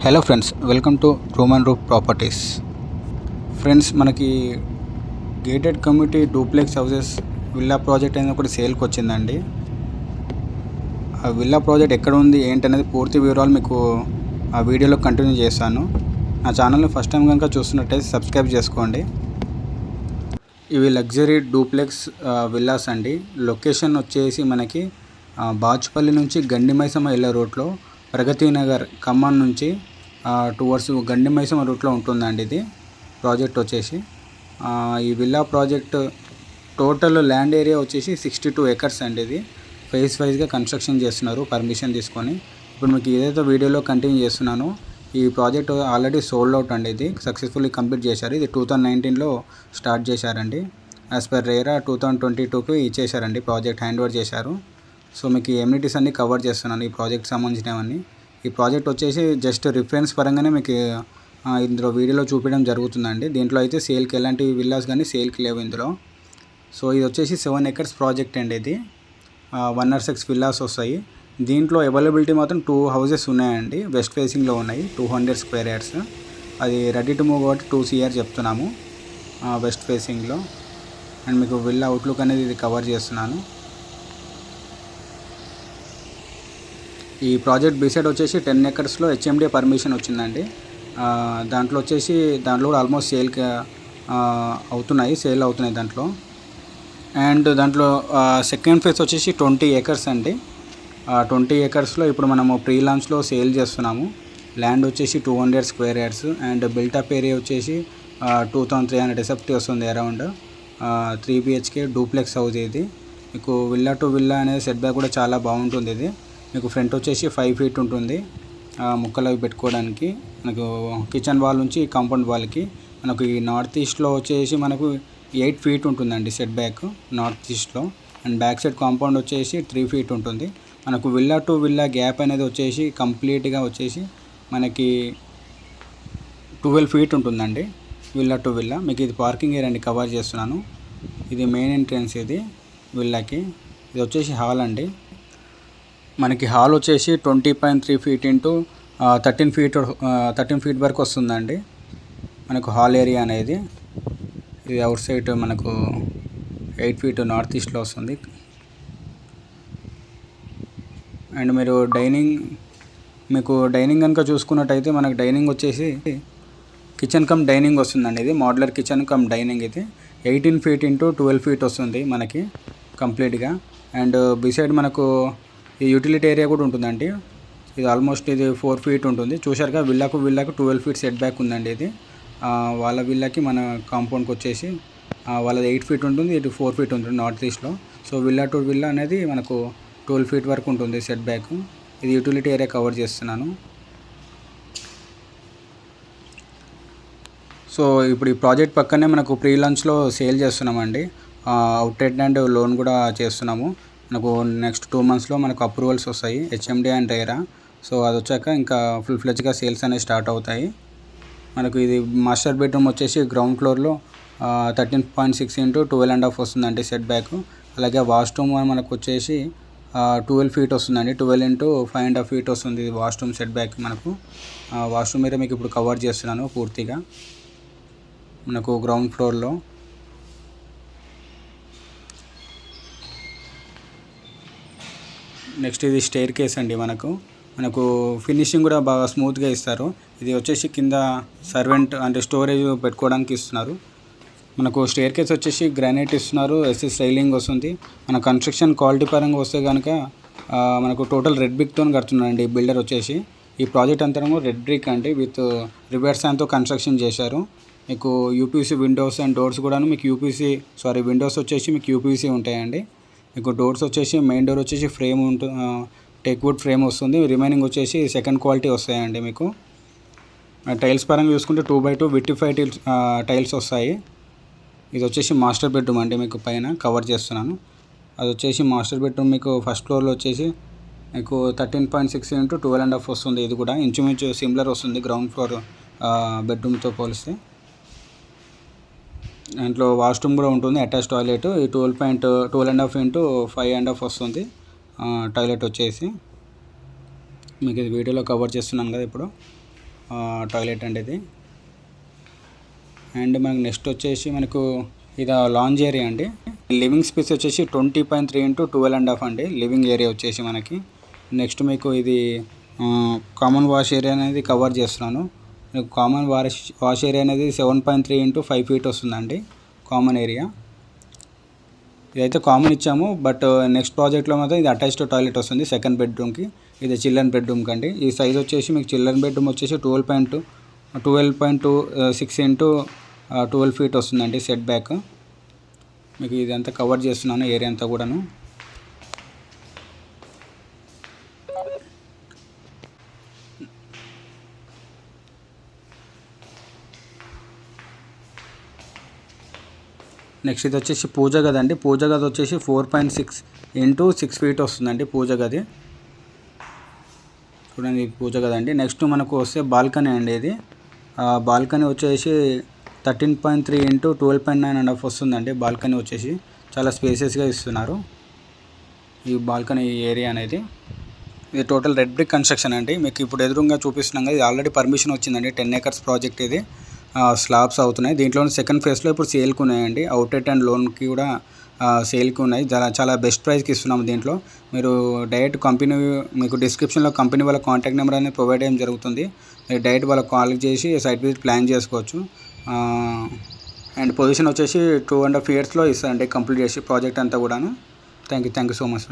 Hello friends, welcome to Roman Roop properties. Friends, మనకి gated community duplex houses villa project అనేది ఒకటి సేల్కి వచ్చిందండి. ఆ విల్లా ప్రాజెక్ట్ ఎక్కడ ఉంది ఏంటనేది పూర్తి వివరాలు మీకు ఆ వీడియోలో కంటిన్యూ చేస్తాను. నా ఛానల్ని ఫస్ట్ టైం కనుక చూస్తున్నట్టయితే సబ్స్క్రైబ్ చేసుకోండి. ఇవి లగ్జరీ డూప్లెక్స్ విల్లాస్ అండి. లొకేషన్ వచ్చేసి మనకి బాచుపల్లి నుంచి గండిమైసమ్మ వెళ్ళే రూట్లో, ప్రగతి నగర్ ఖమ్మం నుంచి టువర్డ్స్ గండిమైసమ్మ రూట్లో ఉంటుందండి. ఇది ప్రాజెక్ట్ వచ్చేసి ఈ villa project total land area వచ్చేసి 62 acres అండి. ఇది ఫేజ్ వైజ్గా కన్స్ట్రక్షన్ చేస్తున్నారు పర్మిషన్ తీసుకొని. ఇప్పుడు మీకు ఏదైతే వీడియోలో కంటిన్యూ చేస్తున్నానో ఈ ప్రాజెక్ట్ ఆల్రెడీ సోల్డ్ అవుట్ అండి. ఇది సక్సెస్ఫుల్లీ కంప్లీట్ చేశారు. ఇది 2019లో స్టార్ట్ చేశారండి. యాజ్ పర్ రేరా 2022కి ఇచ్చేశారండి. ప్రాజెక్ట్ హ్యాండ్ ఓవర్ చేశారు. సో మీకు ఎమ్యూనిటీస్ అన్నీ కవర్ చేస్తున్నాను ఈ ప్రాజెక్ట్ సంబంధించినవన్నీ. ఈ ప్రాజెక్ట్ వచ్చేసి జస్ట్ రిఫరెన్స్ పరంగానే మీకు ఇందులో వీడియోలో చూపించడం జరుగుతుందండి. దీంట్లో అయితే సేల్కి ఎలాంటి విల్లాస్ కానీ సేల్కి లేవు ఇందులో. సో ఇది వచ్చేసి 7 acres ప్రాజెక్ట్ అండి. ఇది 106 విల్లాస్ వస్తాయి. దీంట్లో అవైలబిలిటీ మాత్రం 2 houses ఉన్నాయండి. వెస్ట్ ఫేసింగ్లో ఉన్నాయి, 200 square yards. అది రెడీ టు మూవ్ కాబట్టి 2 CR చెప్తున్నాము వెస్ట్ ఫేసింగ్లో. అండ్ మీకు విల్లా అవుట్లుక్ అనేది ఇది కవర్ చేస్తున్నాను. ఈ ప్రాజెక్ట్ బిసైడ్ వచ్చేసి 10 acresలో HMDA పర్మిషన్ వచ్చిందండి. దాంట్లో కూడా ఆల్మోస్ట్ సేల్ అవుతున్నాయి దాంట్లో. అండ్ దాంట్లో సెకండ్ ఫేజ్ వచ్చేసి 20 acres అండి. 20 acresలో ఇప్పుడు మనము ప్రీ లాంచ్లో సేల్ చేస్తున్నాము. ల్యాండ్ వచ్చేసి 200 square yards and built-up area వచ్చేసి 2300 SFT వస్తుంది. అరౌండ్ 3 BHK డూప్లెక్స్ హౌస్ ఇది. మీకు విల్లా టు విల్లా అనేది సెట్ బ్యాక్ కూడా చాలా బాగుంటుంది. ఇది మీకు ఫ్రంట్ వచ్చేసి 5 feet ఉంటుంది ముక్కలు అవి పెట్టుకోవడానికి. మనకు కిచెన్ వాల్ నుంచి కాంపౌండ్ వాల్కి మనకు ఈ నార్త్ ఈస్ట్లో వచ్చేసి మనకు 8 feet ఉంటుందండి సెట్ బ్యాక్ నార్త్ ఈస్ట్లో. అండ్ బ్యాక్ సైడ్ కాంపౌండ్ వచ్చేసి 3 feet ఉంటుంది. మనకు విల్లా టు విల్లా గ్యాప్ అనేది వచ్చేసి కంప్లీట్గా వచ్చేసి మనకి 12 feet ఉంటుందండి విల్లా టు విల్లా. మీకు ఇది పార్కింగ్ ఏరియాని కవర్ చేస్తున్నాను. ఇది మెయిన్ ఎంట్రన్స్. ఇది విల్లాకి. ఇది వచ్చేసి హాల్ అండి. మనకి హాల్ వచ్చేసి 20.3 feet ఇంటూ 13 feet వరకు వస్తుందండి మనకు హాల్ ఏరియా అనేది. ఇది అవుట్ సైడ్ మనకు 8 feet నార్త్ ఈస్ట్లో వస్తుంది. అండ్ మీరు డైనింగ్ కనుక చూసుకున్నట్టయితే మనకు డైనింగ్ వచ్చేసి కిచెన్ కమ్ డైనింగ్ వస్తుందండి. ఇది మోడ్యులర్ కిచెన్ కమ్ డైనింగ్. ఇది 18 feet ఇంటూ 12 feet వస్తుంది మనకి కంప్లీట్గా. అండ్ బిసైడ్ మనకు ఈ యూటిలిటీ ఏరియా కూడా ఉంటుందండి. ఇది ఆల్మోస్ట్ ఇది 4 feet ఉంటుంది. చూశారుగా విల్లాకు 12 feet సెట్ బ్యాక్ ఉందండి. ఇది వాళ్ళ విల్లాకి మన కాంపౌండ్కి వచ్చేసి వాళ్ళది 8 feet ఉంటుంది, ఇది 4 feet ఉంటుంది నార్త్ ఈస్ట్లో. సో విల్లా టు విల్లా అనేది మనకు 12 feet వరకు ఉంటుంది సెట్ బ్యాక్. ఇది యూటిలిటీ ఏరియా కవర్ చేస్తున్నాను. సో ఇప్పుడు ఈ ప్రాజెక్ట్ పక్కనే మనకు ప్రీ లాంచ్లో సేల్ చేస్తున్నామండి. అవుట్లెట్ అండ్ లోన్ కూడా చేస్తున్నాము. మనకు నెక్స్ట్ 2 monthsలో మనకు అప్రూవల్స్ వస్తాయి HMDA అండ్ రేరా. సో అది వచ్చాక ఇంకా ఫుల్ ఫ్లెడ్జ్గా సేల్స్ అనేవి స్టార్ట్ అవుతాయి. మనకు ఇది మాస్టర్ బెడ్రూమ్ వచ్చేసి గ్రౌండ్ ఫ్లోర్లో 13.6 ఇంటూ 12.5 వస్తుందండి సెట్ బ్యాక్. అలాగే వాష్రూమ్ మనకు వచ్చేసి 12 feet వస్తుందండి. 12 ఇంటూ 5.5 feet వస్తుంది వాష్రూమ్ సెట్ బ్యాక్ మనకు. వాష్రూమ్ ఏరియా మీకు ఇప్పుడు కవర్ చేస్తున్నాను పూర్తిగా మనకు గ్రౌండ్ ఫ్లోర్లో. నెక్స్ట్ ఇది స్టెయిర్ కేస్ అండి. మనకు ఫినిషింగ్ కూడా బాగా స్మూత్గా ఇస్తారు. ఇది వచ్చేసి కింద సర్వెంట్ అంటే స్టోరేజ్ పెట్టుకోవడానికి ఇస్తున్నారు. మనకు స్టెయిర్ కేస్ వచ్చేసి గ్రానైట్ ఇస్తున్నారు. SS రైలింగ్ వస్తుంది. మన కన్స్ట్రక్షన్ క్వాలిటీ పరంగా వస్తే కనుక మనకు టోటల్ రెడ్ బ్రిక్తో కడుతున్నారండి బిల్డర్ వచ్చేసి. ఈ ప్రాజెక్ట్ అంతరం రెడ్ బ్రిక్ అండి విత్ రివర్స్ హ్యాండ్తో కన్స్ట్రక్షన్ చేశారు. మీకు UPVC విండోస్ అండ్ డోర్స్ కూడాను మీకు విండోస్ వచ్చేసి మీకు UPVC ఉంటాయండి. మీకు డోర్స్ వచ్చేసి మెయిన్ డోర్ వచ్చేసి ఫ్రేమ్ టేక్ వుడ్ ఫ్రేమ్ వస్తుంది. రిమైనింగ్ వచ్చేసి సెకండ్ క్వాలిటీ వస్తాయండి. మీకు టైల్స్ పరంగా చూసుకుంటే 2x2 విట్టిఫైడ్ టైల్స్ వస్తాయి. ఇది వచ్చేసి మాస్టర్ బెడ్రూమ్ అండి. మీకు పైన కవర్ చేస్తున్నాను. అది వచ్చేసి మాస్టర్ బెడ్రూమ్. మీకు ఫస్ట్ ఫ్లోర్లో వచ్చేసి మీకు 13.6 ఇంటూ 12.5 వస్తుంది. ఇది కూడా ఇంచుమించు సిమిలర్ వస్తుంది గ్రౌండ్ ఫ్లోర్ బెడ్రూమ్తో పోలిస్తే. దాంట్లో వాష్రూమ్ కూడా ఉంటుంది, అటాచ్ టాయిలెట్. ఈ 12.5 ఇంటూ 5.5 వస్తుంది టాయిలెట్ వచ్చేసి. మీకు ఇది వీడియోలో కవర్ చేస్తున్నాను కదా ఇప్పుడు. టాయిలెట్ అండి ఇది. అండ్ మనకు నెక్స్ట్ వచ్చేసి మనకు ఇది లాంజ్ ఏరియా అండి. లివింగ్ స్పేస్ వచ్చేసి 20.3 × 12.5 అండి లివింగ్ ఏరియా వచ్చేసి మనకి. నెక్స్ట్ మీకు ఇది కామన్ వాష్ ఏరియా అనేది కవర్ చేస్తున్నాను. కామన్ వాష్ ఏరియా అనేది 7.3 × 5 ఫీట్ వస్తుందండి కామన్ ఏరియా. ఇదైతే కామన్ ఇచ్చాము, బట్ నెక్స్ట్ ప్రాజెక్ట్లో మాత్రం ఇది అటాచ్డ్ టాయిలెట్ వస్తుంది సెకండ్ బెడ్రూమ్కి. ఇది చిల్డ్రన్ బెడ్రూమ్కి అండి. ఈ సైజ్ వచ్చేసి మీకు చిల్డ్రన్ బెడ్రూమ్ వచ్చేసి 12.6 × 12 ఫీట్ వస్తుందండి సెట్ బ్యాక్. మీకు ఇదంతా కవర్ చేస్తున్నాను ఏరియా అంతా కూడాను. నెక్స్ట్ ఇది వచ్చేసి పూజ గది అండి. పూజ గది వచ్చేసి 4.6 × 6 ఫీట్ వస్తుందండి పూజ గది. చూడండి పూజ గది అండి. నెక్స్ట్ మనకు వస్తే బాల్కనీ అండి. ఇది బాల్కనీ వచ్చేసి 13.3 × 12.9.5 వస్తుందండి. బాల్కనీ వచ్చేసి చాలా స్పేసెస్గా ఇస్తున్నారు ఈ బాల్కనీ ఏరియా అనేది. ఇది టోటల్ రెడ్ బ్రిక్ కన్స్ట్రక్షన్ అండి. మీకు ఇప్పుడు ఎదురుగా చూపిస్తున్నాం కదా, ఇది ఆల్రెడీ పర్మిషన్ వచ్చిందండి. 10 acres ప్రాజెక్ట్ ఇది. స్లాబ్స్ అవుతున్నాయి దీంట్లో. సెకండ్ ఫేజ్లో ఇప్పుడు సేల్కి ఉన్నాయండి. అవుట్లెట్ అండ్ లోన్కి కూడా సేల్కి ఉన్నాయి. చాలా బెస్ట్ ప్రైస్కి ఇస్తున్నాము దీంట్లో. మీరు డైరెక్ట్ కంపెనీ, మీకు డిస్క్రిప్షన్లో కంపెనీ వాళ్ళ కాంటాక్ట్ నెంబర్ అనేది ప్రొవైడ్ చేయడం జరుగుతుంది. మీరు డైరెక్ట్ వాళ్ళకి కాల్ చేసి సైట్ విజిట్ ప్లాన్ చేసుకోవచ్చు. అండ్ పొజిషన్ వచ్చేసి 2.5 yearsలో ఇస్తారండి కంప్లీట్ చేసి ప్రాజెక్ట్ అంతా కూడాను. Thank you so much.